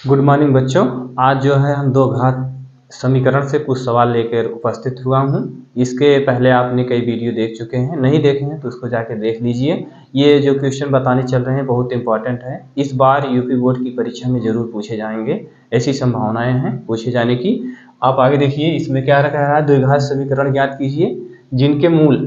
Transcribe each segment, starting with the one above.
Good morning बच्चों। आज जो है हम दो घात समीकरण से कुछ सवाल लेकर उपस्थित हुआ हूँ। इसके पहले आपने कई वीडियो देख चुके हैं, नहीं देखे हैं तो उसको जाके देख लीजिए। ये जो क्वेश्चन बताने चल रहे हैं बहुत इंपॉर्टेंट है, इस बार यूपी बोर्ड की परीक्षा में जरूर पूछे जाएंगे, ऐसी संभावनाएं हैं पूछे जाने की। आप आगे देखिए, इसमें क्या रखा है, द्विघात समीकरण ज्ञात कीजिए जिनके मूल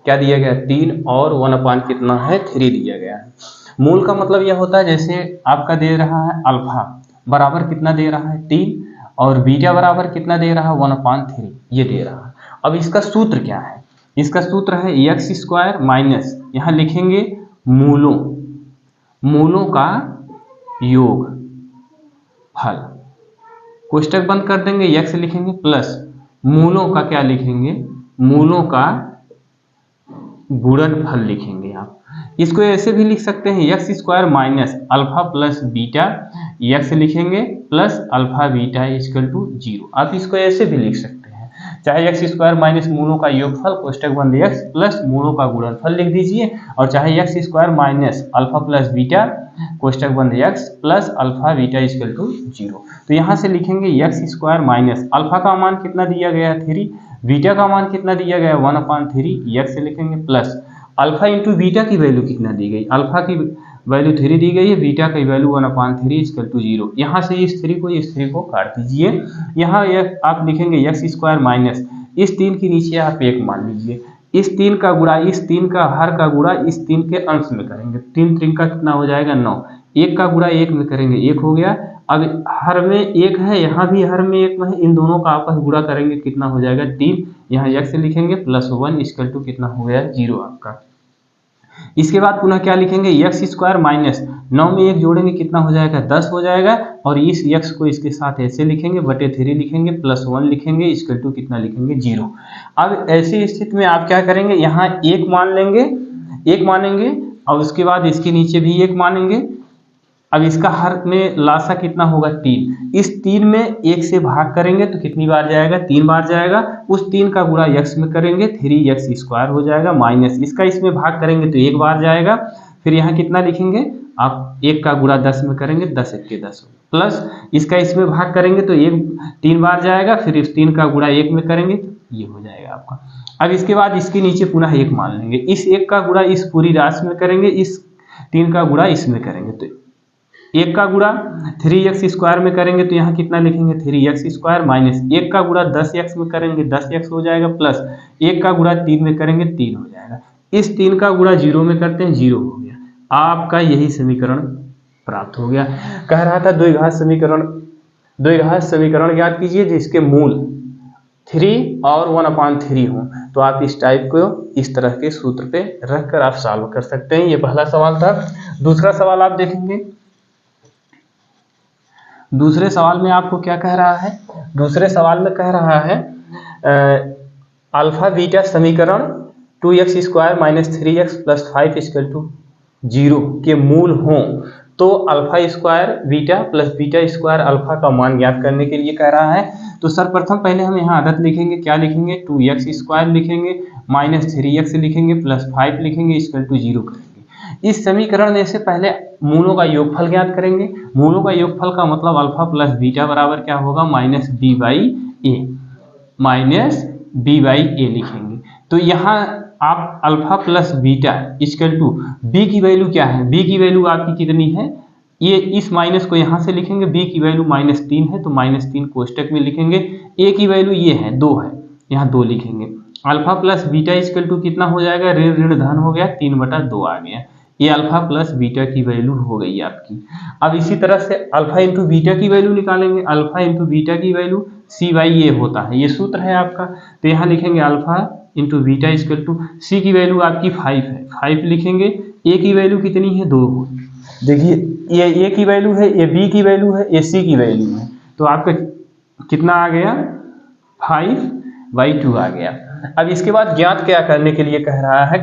क्या दिया गया है 3 और 1 कितना है 3 दिया गया है। मूल का मतलब यह होता है जैसे आपका दे रहा है अल्फा बराबर कितना दे रहा है 3 और बीटा बराबर कितना दे रहा है 1/3 ये दे रहा है। अब इसका सूत्र क्या है, इसका सूत्र है एक्स स्क्वायर माइनस, यहाँ लिखेंगे मूलों का योग फल, कोष्टक बंद कर देंगे, एक्स लिखेंगे प्लस मूलों का क्या लिखेंगे, मूलों का गुणनफल लिखेंगे। आप इसको ऐसे भी लिख सकते हैं x square minus alpha plus beta, x लिखेंगे plus alpha beta equal to 0। आप इसको ऐसे भी लिख सकते हैं, चाहे एक्स स्क्वायर माइनस मूलों का योगफल कोष्टक बंद एक्स प्लस मूलों का गुणनफल लिख दीजिए, और चाहे x square minus alpha plus beta कोष्टक बंद x plus alpha beta equal to 0। तो यहाँ से लिखेंगे एक्स स्क्वायर माइनस अल्फा का मान कितना दिया गया 3, बीटा का मान कितना दिया गया 1/3, एक्स से लिखेंगे प्लस अल्फा इंटू बीटा की वैल्यू कितना दी गई, अल्फा की वैल्यू 3 दी गई है, बीटा की वैल्यू 1/3 इक्वल टू 0। यहाँ से इस 3 को काट दीजिए। यहाँ आप लिखेंगे एक्स स्क्वायर माइनस इस 3 के नीचे आप 1 मान लीजिए, इस 3 का गुणा इस 3 का हर का गुणा इस 3 के अंश में करेंगे, 3 3 का कितना हो जाएगा 9, 1 का गुणा 1 में करेंगे 1 हो गया। अब हर में 1 है, यहाँ भी हर में 1 है, इन दोनों का आपस गुणा करेंगे कितना हो जाएगा 3, यहाँ एक्स लिखेंगे प्लस 1 इक्वल टू कितना हो गया 0 आपका। इसके बाद पुनः क्या लिखेंगे एक्स स्क्वायर माइनस 9 में 1 जोड़ेंगे कितना हो जाएगा 10 हो जाएगा, और इस एक्स को इसके साथ ऐसे लिखेंगे बटे 3 लिखेंगे प्लस 1 लिखेंगे इक्वल टू कितना लिखेंगे 0। अब ऐसी स्थिति में आप क्या करेंगे, यहाँ 1 मान लेंगे, 1 मानेंगे और उसके बाद इसके नीचे भी 1 मानेंगे। अब इसका हर में लासा कितना होगा 3, इस 3 में 1 से भाग करेंगे तो कितनी बार जाएगा 3 बार जाएगा, उस 3 का गुणा x में करेंगे 3x स्क्वायर हो जाएगा, माइनस इसका इसमें भाग करेंगे तो 1 बार जाएगा। फिर यहाँ कितना लिखेंगे आप 1 का गुणा 10 में करेंगे 10 1 के 10 प्लस इसका इसमें भाग करेंगे तो 3 बार जाएगा, फिर इस 3 का गुणा 1 में करेंगे तो ये हो जाएगा आपका। अब इसके बाद इसके नीचे पुनः 1 मान लेंगे, इस 1 का गुणा इस पूरी राशि में करेंगे, इस 3 का गुणा इसमें करेंगे तो 1 का गुणा 3x स्क्वायर में करेंगे तो यहाँ कितना लिखेंगे 3x स्क्वायर माइनस 1 का गुणा 10x में करेंगे 10x हो जाएगा, प्लस 1 का गुणा 3 में करेंगे 3 हो जाएगा, इस 3 का गुणा 0 में करते हैं 0 हो गया। आपका यही समीकरण प्राप्त हो गया। कह रहा था द्विघात समीकरण ज्ञात कीजिए जिसके मूल 3 और 1/3 हो। तो आप इस टाइप को इस तरह के सूत्र पे रखकर आप सॉल्व कर सकते हैं। ये पहला सवाल था। दूसरा सवाल आप देखेंगे, दूसरे सवाल में आपको क्या कह रहा है, दूसरे सवाल में कह रहा है अल्फा बीटा समीकरण 2x square minus 3x plus 5 equal to 0 के मूल हों तो alpha square beta plus beta square alpha का मान ज्ञात करने के लिए कह रहा है। तो सर्वप्रथम पहले हम यहाँ आदत लिखेंगे, क्या लिखेंगे 2x स्क्वायर लिखेंगे माइनस 3x लिखेंगे प्लस 5 लिखेंगे इक्वल टू 0 करेंगे। इस समीकरण में से पहले मूलों का योगफल ज्ञात करेंगे। मूलों का योगफल का मतलब अल्फा प्लस बीटा बराबर क्या होगा माइनस बी बाई ए लिखेंगे। तो यहाँ आप alpha plus beta equal to B की वैल्यू क्या है, बी की वैल्यू आपकी कितनी है, ये इस माइनस को यहाँ से लिखेंगे, बी की वैल्यू -3 है तो -3 कोष्टक में लिखेंगे, ए की वैल्यू ये है 2 है, यहाँ 2 लिखेंगे। Alpha plus beta equal to कितना हो जाएगा, ऋण ऋण धन हो गया 3/2 आ गया, ये अल्फा प्लस बीटा की वैल्यू हो गई आपकी। अब इसी तरह से अल्फा इंटू बीटा की वैल्यू निकालेंगे, अल्फा इंटू बीटा की वैल्यू c/a होता है, ये सूत्र है आपका। तो यहाँ लिखेंगे alpha into beta equal to c की वैल्यू आपकी 5 है, 5 लिखेंगे, a की वैल्यू कितनी है 2। देखिए ये a की वैल्यू है, ये b की वैल्यू है, ये c की वैल्यू है, तो आपका कितना आ गया 5/2 आ गया। अब इसके बाद ज्ञात क्या करने के लिए कह रहा है,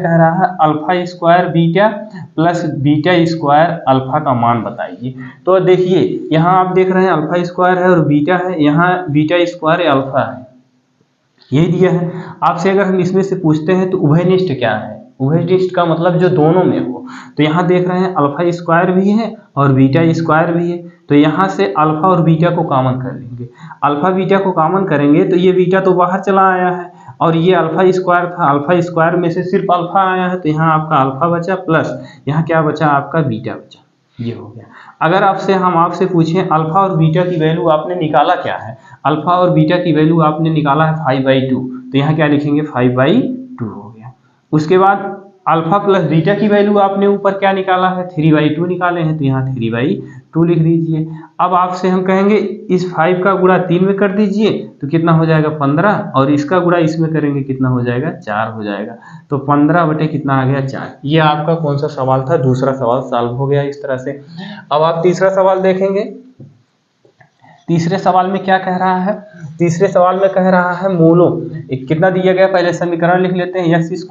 alpha square beta plus beta square alpha का मान बताइए। तो देखिए यहाँ आप देख रहे हैं अल्फा स्क्वायर है और बीटा है, यहाँ बीटा स्क्वायर अल्फा है, यही दिया है। आपसे अगर हम इसमें से पूछते हैं तो उभयनिष्ठ क्या है, उभयनिष्ठ का मतलब जो दोनों में हो, तो यहाँ देख रहे हैं अल्फा स्क्वायर भी है और बीटा स्क्वायर भी है, तो यहाँ से अल्फा और बीटा को कॉमन कर लेंगे। अल्फा बीटा को कॉमन करेंगे तो ये बीटा तो बाहर चला आया है और ये अल्फा स्क्वायर था, अल्फा स्क्वायर में से सिर्फ अल्फा आया है, तो यहाँ आपका अल्फा बचा प्लस यहाँ क्या बचा, आपका बीटा बचा। ये हो गया। अगर हम आपसे पूछें अल्फा और बीटा की वैल्यू आपने निकाला क्या है, अल्फा और बीटा की वैल्यू आपने निकाला है 5/2, तो यहाँ क्या लिखेंगे 5/2 हो गया। उसके बाद अल्फा प्लस बीटा की वैल्यू आपने ऊपर क्या निकाला है 3/2 निकाले हैं, तो यहाँ 3/2 लिख दीजिए। अब आपसे हम कहेंगे इस 5 का गुणा 3 में कर दीजिए तो कितना हो जाएगा 15, और इसका गुणा इसमें करेंगे कितना हो जाएगा 4 हो जाएगा। तो 15 बटे कितना आ गया 4। ये आपका कौन सा सवाल था, दूसरा सवाल सॉल्व हो गया इस तरह से। अब आप तीसरा सवाल देखेंगे। तीसरे सवाल में क्या कह रहा है, तीसरे सवाल में कह रहा है मूलों, कितना दिया गया पहले समीकरण लिख लेते हैं, x² -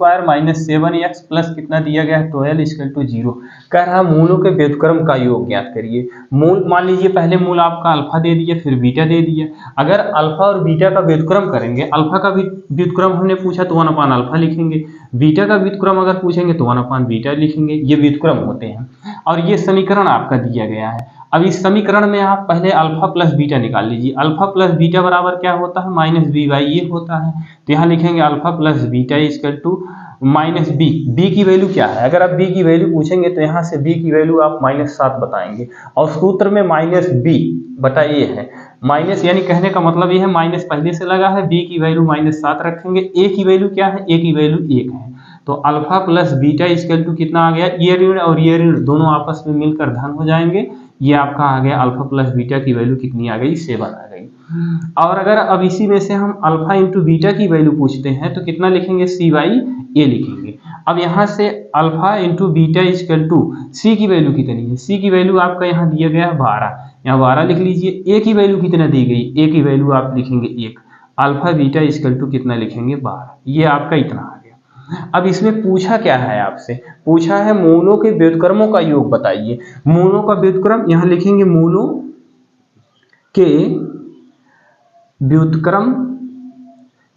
7x प्लस कितना दिया गया है 12 = 0। कह रहा है मूलों के व्युत्क्रम का योग ज्ञात करिए। मूल मान लीजिए पहले मूल आपका अल्फा दे दिया फिर बीटा दे दिया। अगर अल्फा और बीटा का व्युत्क्रम करेंगे, अल्फा का व्युत्क्रम हमने पूछा तो 1/अल्फा लिखेंगे, बीटा का व्युत्क्रम अगर पूछेंगे तो 1/बीटा लिखेंगे। ये व्युत्क्रम होते हैं और ये समीकरण आपका दिया गया है। अब इस समीकरण में आप पहले अल्फा प्लस बीटा निकाल लीजिए। अल्फा प्लस बीटा बराबर क्या होता है -b/a होता है, तो यहाँ लिखेंगे alpha plus beta = -b। b की वैल्यू क्या है, अगर आप b की वैल्यू पूछेंगे तो यहाँ से b की वैल्यू आप -7 बताएंगे और सूत्र में -b/a है। माइनस यानी कहने का मतलब ये है माइनस पहले से लगा है, b की वैल्यू -7 रखेंगे। a की वैल्यू क्या है, a की वैल्यू 1 है, तो अल्फा प्लस बीटा = कितना आ गया, ये ऋण और ये ऋण दोनों आपस में मिलकर धन हो जाएंगे। ये आपका आ गया अल्फा प्लस बीटा की वैल्यू कितनी आ गई 7 आ गई। और अगर अब इसी में से हम अल्फा इंटू बीटा की वैल्यू पूछते हैं तो कितना लिखेंगे c/a लिखेंगे। अब यहाँ से अल्फा इंटू बीटा = c की वैल्यू कितनी है, c की वैल्यू आपका यहाँ दिया गया 12, यहाँ 12 लिख लीजिए। a की वैल्यू कितना दी गई, a की वैल्यू आप लिखेंगे 1, अल्फा बीटा = कितना लिखेंगे 12। ये आपका इतना आ गया। अब इसमें पूछा क्या है आपसे, पूछा है मूलों के व्युत्क्रमों का योग बताइए। मूलों का व्युत्क्रम यहाँ लिखेंगे, मूलों के व्युत्क्रम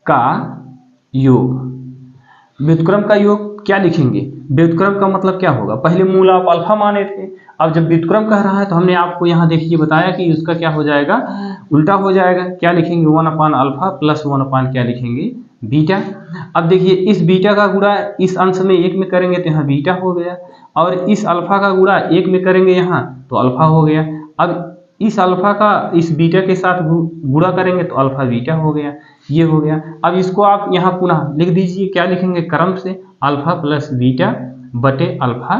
का योग। व्युत्क्रम का योग क्या लिखेंगे, व्युत्क्रम का मतलब क्या होगा, पहले मूल आप अल्फा माने थे, अब जब व्युत्क्रम कह रहा है तो हमने आपको यहाँ देखिए बताया कि उसका क्या हो जाएगा, उल्टा हो जाएगा। क्या लिखेंगे 1/अल्फा प्लस 1/ क्या लिखेंगे बीटा। अब देखिए इस बीटा का गुणा इस अंश में 1 में करेंगे तो यहाँ बीटा हो गया, और इस अल्फा का गुणा 1 में करेंगे यहाँ तो अल्फा हो गया। अब इस अल्फा का इस बीटा के साथ गुणा करेंगे तो अल्फा बीटा हो गया, ये हो गया। अब इसको आप यहाँ पुनः लिख दीजिए, क्या लिखेंगे क्रम से अल्फा प्लस बीटा बटे अल्फा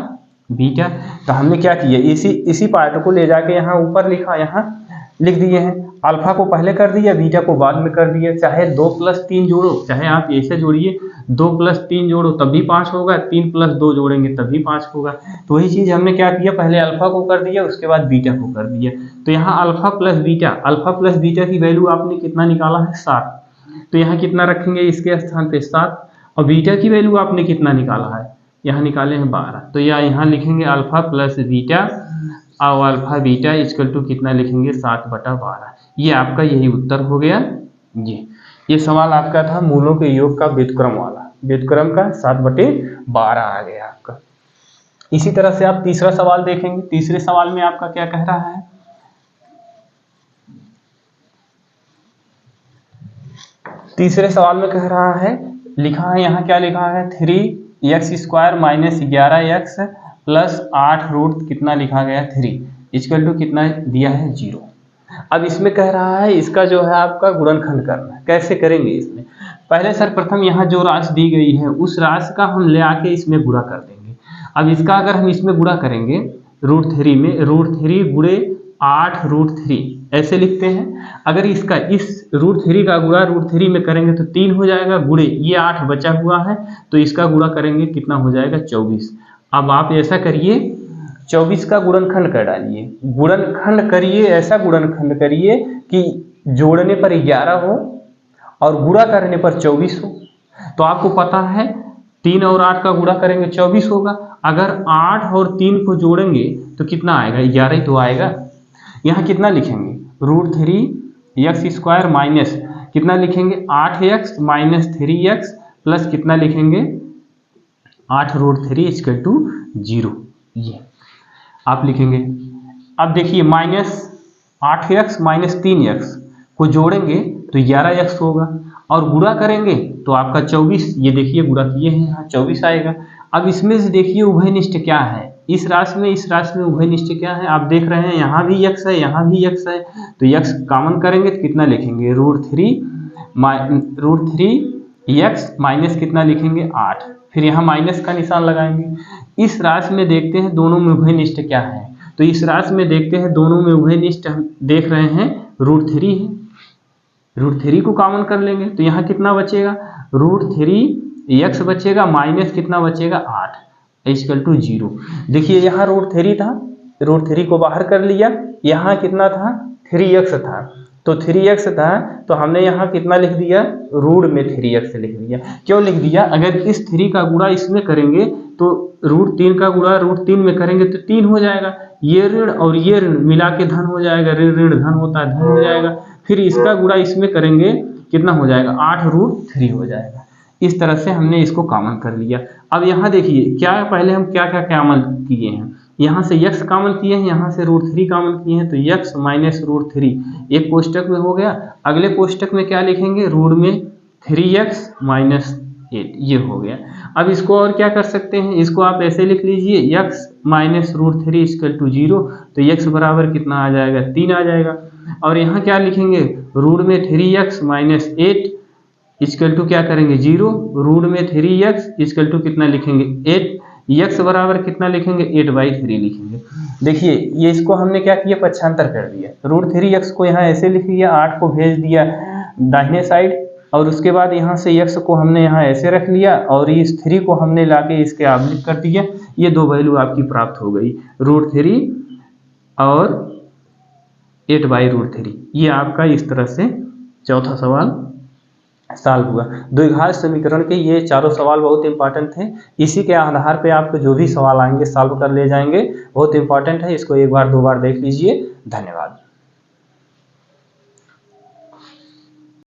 बीटा। तो हमने क्या किया, इसी पार्ट को ले जाके यहाँ ऊपर लिखा, यहाँ लिख दिए हैं। अल्फा को पहले कर दिया, बीटा को बाद में कर दिया। चाहे 2 + 3 जोड़ो, चाहे आप ऐसे जोड़िए 2 + 3 जोड़ो तब भी 5 होगा, 3 + 2 जोड़ेंगे तब भी 5 होगा। तो वही चीज़ हमने क्या किया, पहले अल्फा को कर दिया उसके बाद बीटा को कर दिया। तो यहाँ अल्फा प्लस बीटा की वैल्यू आपने कितना निकाला है 7, तो यहाँ कितना रखेंगे इसके स्थान पे 7, और बीटा की वैल्यू आपने कितना निकाला है, यहाँ निकाले हैं 12, तो यहाँ लिखेंगे अल्फा प्लस बीटा और अल्फा बीटा = कितना लिखेंगे 7/12। ये आपका यही उत्तर हो गया। ये सवाल आपका था मूलों के योग का व्युत्क्रम वाला, व्युत्क्रम का 7/12 आ गया आपका। इसी तरह से आप तीसरा सवाल देखेंगे। तीसरे सवाल में आपका क्या कह रहा है, तीसरे सवाल में कह रहा है, लिखा है यहाँ क्या लिखा है 3x² - 11x प्लस 8 कितना लिखा गया 3 = कितना दिया है 0। अब इसमें कह रहा है इसका जो है आपका गुणनखंड करना है। कैसे करेंगे इसमें, पहले सर्वप्रथम यहाँ जो राशि दी गई है उस राशि का हम ले आके इसमें गुणा कर देंगे। अब इसका अगर हम इसमें गुणा करेंगे √3 में, √3 गुणे 8√3 ऐसे लिखते हैं। अगर इसका इस √3 का गुणा √3 में करेंगे तो 3 हो जाएगा, गुणे ये 8 बचा हुआ है तो इसका गुणा करेंगे कितना हो जाएगा 24। अब आप ऐसा करिए 24 का गुणनखंड कर डालिए, गुणनखंड करिए, ऐसा गुणनखंड करिए कि जोड़ने पर 11 हो और गुणा करने पर 24 हो। तो आपको पता है 3 और 8 का गुणा करेंगे 24 होगा, अगर 8 और 3 को जोड़ेंगे तो कितना आएगा 11 ही तो आएगा। यहाँ कितना लिखेंगे √3x² माइनस कितना लिखेंगे 8x - 3x प्लस कितना लिखेंगे 8√3 = 0, ये आप लिखेंगे। अब देखिए माइनस 8x माइनस 3x को जोड़ेंगे तो 11x होगा, और गुणा करेंगे तो आपका 24, ये देखिए गुणा किए हैं यहाँ 24 आएगा। अब इसमें से देखिए उभयनिष्ठ क्या है, इस राशि में उभयनिष्ठ क्या है, आप देख रहे हैं यहाँ भी x है यहाँ भी x है, तो x कॉमन करेंगे तो कितना लिखेंगे √3x माइनस कितना लिखेंगे 8, फिर यहाँ माइनस का निशान लगाएंगे। इस राशि में देखते हैं दोनों में उभयनिष्ठ क्या है, तो इस राशि में देखते हैं दोनों में उभयनिष्ठ हम देख रहे हैं √3 है, √3 को कॉमन कर लेंगे तो यहाँ कितना बचेगा √3x बचेगा माइनस कितना बचेगा 8 इक्वल टू 0। देखिए यहाँ √3 था, √3 को बाहर कर लिया, यहाँ कितना था 3x था, तो 3x था तो हमने यहाँ कितना लिख दिया रूट में 3x लिख दिया। क्यों लिख दिया, अगर इस 3 का गुणा इसमें करेंगे तो √3 का गुणा √3 में करेंगे तो 3 हो जाएगा, ये ऋण और ये ऋण मिला के धन हो जाएगा, ऋण ऋण धन होता है धन हो जाएगा, फिर इसका गुणा इसमें करेंगे कितना हो जाएगा 8√3 हो जाएगा। इस तरह से हमने इसको कॉमन कर लिया। अब यहाँ देखिए क्या पहले हम क्या क्या कॉमन किए हैं, यहाँ से x कॉमन किए हैं, यहाँ से √3 कॉमन किए हैं, तो x माइनस √3 एक कोष्टक में हो गया। अगले कोष्टक में क्या लिखेंगे रूट में 3x माइनस 8, ये हो गया। अब इसको और क्या कर सकते हैं, इसको आप ऐसे लिख लीजिए x माइनस √3 इक्वल टू 0, तो x बराबर कितना आ जाएगा 3 आ जाएगा। और यहाँ क्या लिखेंगे रूट में 3x माइनस 8 इक्वल टू क्या करेंगे 0, रूट में 3x इक्वल टू कितना लिखेंगे 8, x बराबर कितना लिखेंगे 8/3 लिखेंगे। देखिए ये इसको हमने क्या किया पक्षांतर कर दिया, √3x को यहाँ ऐसे लिख लिया, 8 को भेज दिया दाहिने साइड, और उसके बाद यहाँ से x को हमने यहाँ ऐसे रख लिया और इस 3 को हमने लाके इसके आगे कर दिया। ये दो वैल्यू आपकी प्राप्त हो गई √3 और 8/√3। ये आपका इस तरह से चौथा सवाल सॉल्व हुआ। द्विघात समीकरण के ये चारों सवाल बहुत इंपॉर्टेंट थे, इसी के आधार पे आपको जो भी सवाल आएंगे सॉल्व कर ले जाएंगे, बहुत इंपॉर्टेंट है, इसको एक बार दो बार देख लीजिए। धन्यवाद।